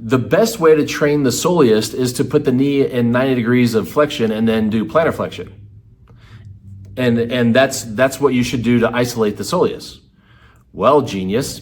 The best way to train the soleus is to put the knee in 90 degrees of flexion and then do plantar flexion. And that's what you should do to isolate the soleus. Well, genius,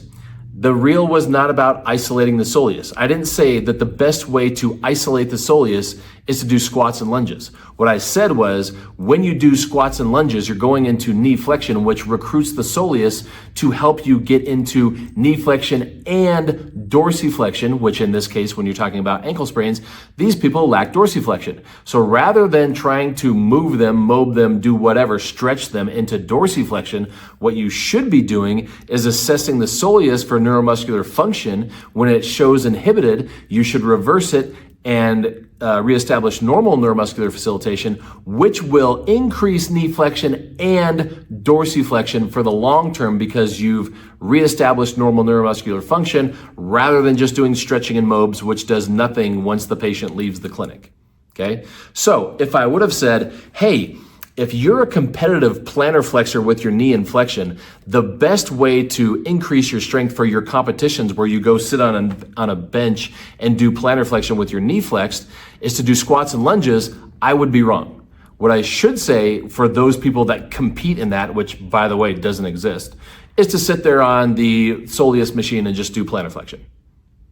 the reel was not about isolating the soleus. I didn't say that the best way to isolate the soleus is to do squats and lunges. What I said was, when you do squats and lunges, you're going into knee flexion, which recruits the soleus to help you get into knee flexion and dorsiflexion, which in this case, when you're talking about ankle sprains, these people lack dorsiflexion. So rather than trying to move them, mob them, do whatever, stretch them into dorsiflexion, what you should be doing is assessing the soleus for neuromuscular function. When it shows inhibited, you should reverse it and reestablish normal neuromuscular facilitation, which will increase knee flexion and dorsiflexion for the long term because you've reestablished normal neuromuscular function rather than just doing stretching and mobs, which does nothing once the patient leaves the clinic. Okay? So if I would have said, hey, if you're a competitive plantar flexor with your knee in flexion, the best way to increase your strength for your competitions where you go sit on a bench and do plantar flexion with your knee flexed is to do squats and lunges, I would be wrong. What I should say for those people that compete in that, which by the way doesn't exist, is to sit there on the Soleus machine and just do plantar flexion.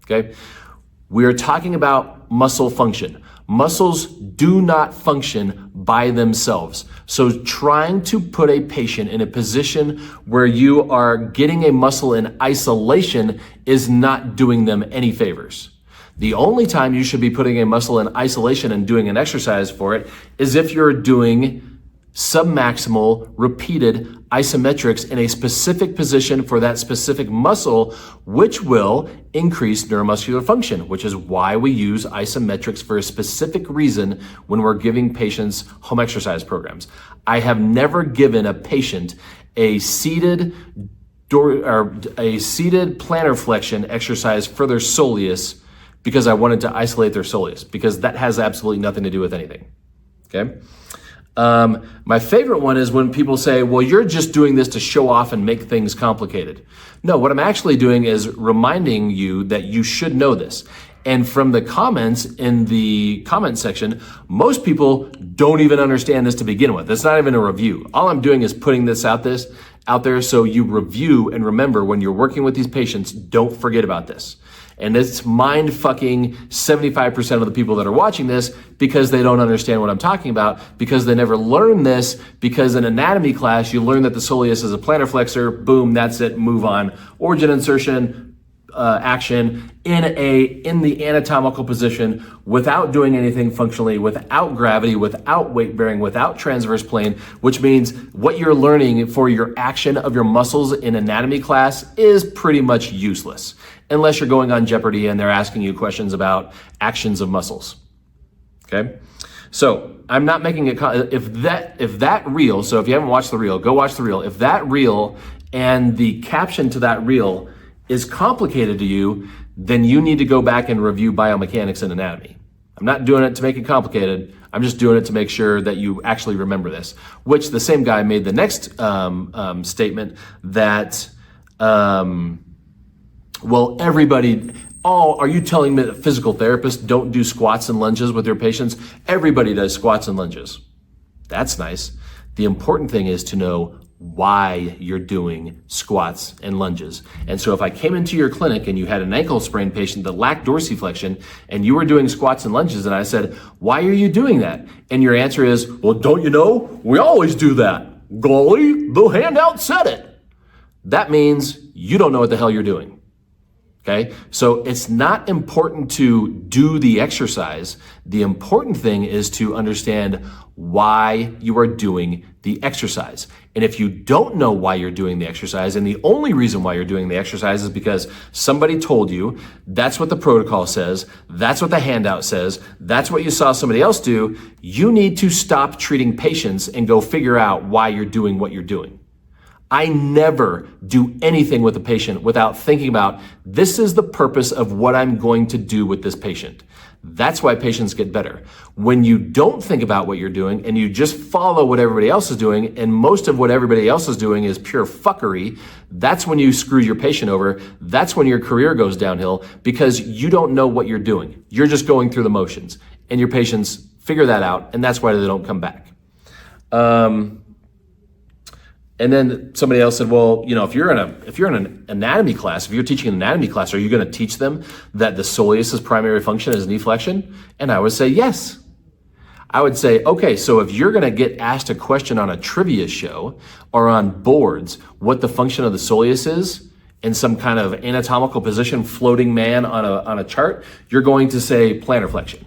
Okay? We are talking about muscle function. Muscles do not function by themselves. So trying to put a patient in a position where you are getting a muscle in isolation is not doing them any favors. The only time you should be putting a muscle in isolation and doing an exercise for it is if you're doing submaximal repeated isometrics in a specific position for that specific muscle, which will increase neuromuscular function, which is why we use isometrics for a specific reason when we're giving patients home exercise programs. I have never given a patient a seated plantar flexion exercise for their soleus because I wanted to isolate their soleus, because that has absolutely nothing to do with anything. Okay? My favorite one is when people say, well, you're just doing this to show off and make things complicated. No, what I'm actually doing is reminding you that you should know this. And from the comments in the comment section, most people don't even understand this to begin with. It's not even a review. All I'm doing is putting this out there so you review and remember when you're working with these patients, don't forget about this. And it's mind fucking 75% of the people that are watching this because they don't understand what I'm talking about, because they never learned this, because in anatomy class, you learn that the soleus is a plantar flexor, boom, that's it, move on. Origin insertion, action in the anatomical position without doing anything functionally, without gravity, without weight bearing, without transverse plane, which means what you're learning for your action of your muscles in anatomy class is pretty much useless, unless you're going on Jeopardy and they're asking you questions about actions of muscles. Okay? So I'm not making it, if that reel, so if you haven't watched the reel, go watch the reel. If that reel and the caption to that reel is complicated to you, then you need to go back and review biomechanics and anatomy. I'm not doing it to make it complicated. I'm just doing it to make sure that you actually remember this, which the same guy made the next statement that, well, everybody, are you telling me that physical therapists don't do squats and lunges with their patients? Everybody does squats and lunges. That's nice. The important thing is to know why you're doing squats and lunges. And so if I came into your clinic and you had an ankle sprain patient that lacked dorsiflexion and you were doing squats and lunges and I said, why are you doing that? And your answer is, well, don't you know? We always do that. Golly, the handout said it. That means you don't know what the hell you're doing. Okay, so it's not important to do the exercise. The important thing is to understand why you are doing the exercise. And if you don't know why you're doing the exercise, and the only reason why you're doing the exercise is because somebody told you, that's what the protocol says, that's what the handout says, that's what you saw somebody else do, you need to stop treating patients and go figure out why you're doing what you're doing. I never do anything with a patient without thinking about, this is the purpose of what I'm going to do with this patient. That's why patients get better. When you don't think about what you're doing and you just follow what everybody else is doing, and most of what everybody else is doing is pure fuckery, that's when you screw your patient over. That's when your career goes downhill, because you don't know what you're doing. You're just going through the motions, and your patients figure that out, and that's why they don't come back. And then somebody else said, well, if you're in an anatomy class, if you're teaching an anatomy class, are you going to teach them that the soleus's primary function is knee flexion? And I would say yes. I would say, okay, so if you're going to get asked a question on a trivia show or on boards, what the function of the soleus is in some kind of anatomical position, floating man on a chart, you're going to say plantar flexion.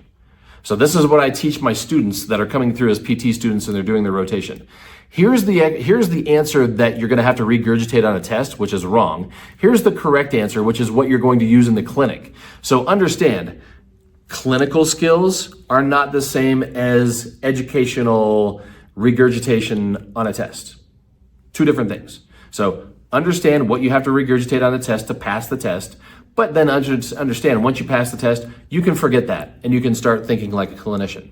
So this is what I teach my students that are coming through as PT students and they're doing their rotation. Here's the answer that you're going to have to regurgitate on a test, which is wrong. Here's the correct answer, which is what you're going to use in the clinic. So understand, clinical skills are not the same as educational regurgitation on a test. Two different things. So understand what you have to regurgitate on the test to pass the test, but then understand once you pass the test, you can forget that and you can start thinking like a clinician.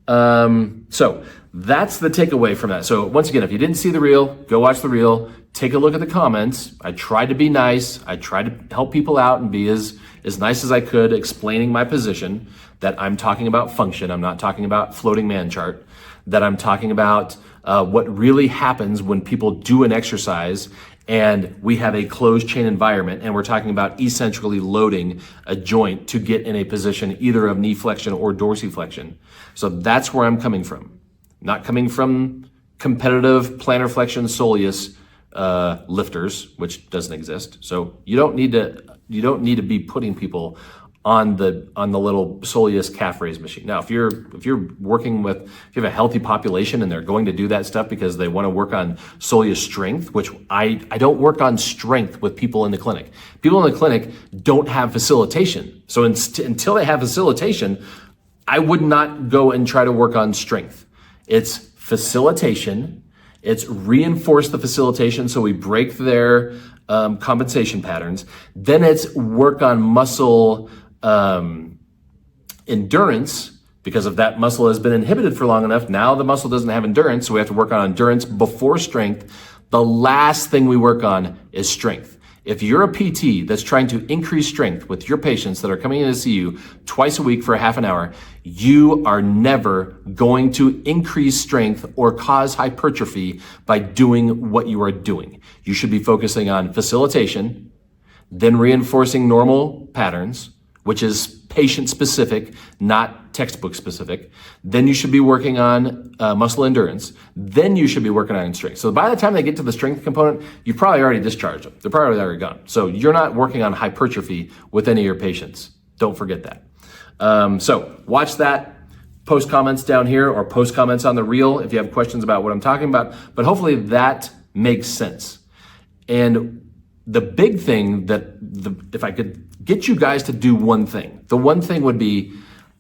So that's the takeaway from that. So once again, if you didn't see the reel, go watch the reel, take a look at the comments. I tried to be nice. I tried to help people out and be as nice as I could, explaining my position, that I'm talking about function. I'm not talking about floating man chart, that I'm talking about what really happens when people do an exercise and we have a closed chain environment, and we're talking about eccentrically loading a joint to get in a position either of knee flexion or dorsiflexion. So that's where I'm coming from. Not coming from competitive plantar flexion soleus lifters, which doesn't exist. So you don't need to be putting people on the little soleus calf raise machine. Now, if you have a healthy population and they're going to do that stuff because they want to work on soleus strength, which I don't work on strength with people in the clinic. People in the clinic don't have facilitation. So until they have facilitation, I would not go and try to work on strength. It's facilitation. It's reinforce the facilitation so we break their compensation patterns. Then it's work on muscle endurance, because if that muscle has been inhibited for long enough, now the muscle doesn't have endurance, so we have to work on endurance before strength. The last thing we work on is strength. If you're a PT that's trying to increase strength with your patients that are coming in to see you twice a week for a half an hour, you are never going to increase strength or cause hypertrophy by doing what you are doing. You should be focusing on facilitation, then reinforcing normal patterns, which is patient specific, not textbook specific. Then you should be working on muscle endurance. Then you should be working on strength. So by the time they get to the strength component, you probably already discharged them. They're probably already gone. So you're not working on hypertrophy with any of your patients. Don't forget that. So watch that. Post comments down here or post comments on the reel if you have questions about what I'm talking about. But hopefully that makes sense. And the big thing if I could get you guys to do one thing, the one thing would be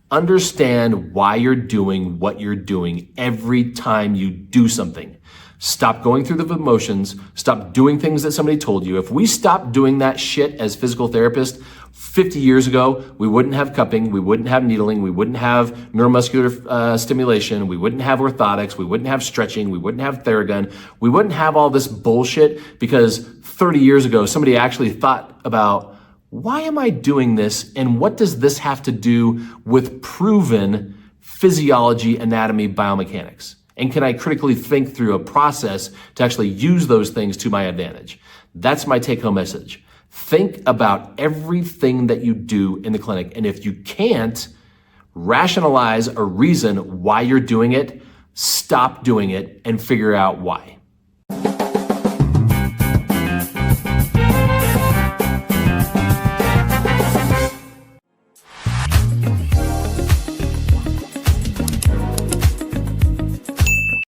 understand why you're doing what you're doing every time you do something. Stop going through the emotions. Stop doing things that somebody told you. If we stopped doing that shit as physical therapists 50 years ago, we wouldn't have cupping, we wouldn't have needling, we wouldn't have neuromuscular stimulation, we wouldn't have orthotics, we wouldn't have stretching, we wouldn't have Theragun, we wouldn't have all this bullshit, because 30 years ago, somebody actually thought about, why am I doing this? And what does this have to do with proven physiology, anatomy, biomechanics? And can I critically think through a process to actually use those things to my advantage? That's my take-home message. Think about everything that you do in the clinic. And if you can't rationalize a reason why you're doing it, stop doing it and figure out why.